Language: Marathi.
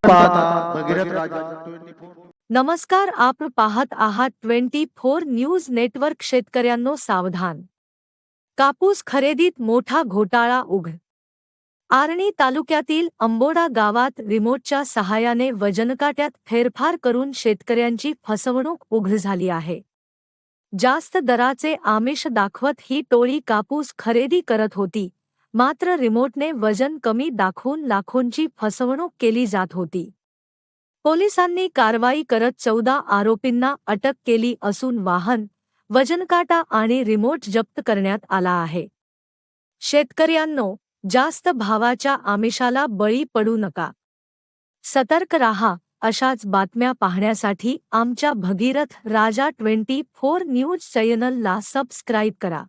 पाहता भगीरथ राजा 24। नमस्कार, आपण पाहत आहात 24 न्यूज नेटवर्क। शेतकऱ्यांनो सावधान, कापूस खरेदीत मोठा घोटाळा उघड। आर्णी तालुक्यातील अंबोडा गावात रिमोटच्या सहाय्याने वजनकाट्यात फेरफार करून शेतकऱ्यांची फसवणूक उघड झाली आहे। जास्त दराचे आमिष दाखवत ही टोळी कापूस खरेदी करत होती, मात्र रिमोटने वजन कमी दाखवून लाखोंची फसवणूक केली जात होती। पोलिसांनी कारवाई करत 14 आरोपींना अटक केली असून वाहन, वजनकाटा आणि रिमोट जप्त करण्यात आला आहे। शेतकऱ्यांनो, जास्त भावाच्या आमिषाला बळी पडू नका, सतर्क राहा। अशाच बातम्या पाहण्यासाठी आमच्या भगीरथ राजा 24 न्यूज चॅनलला सबस्क्राईब करा।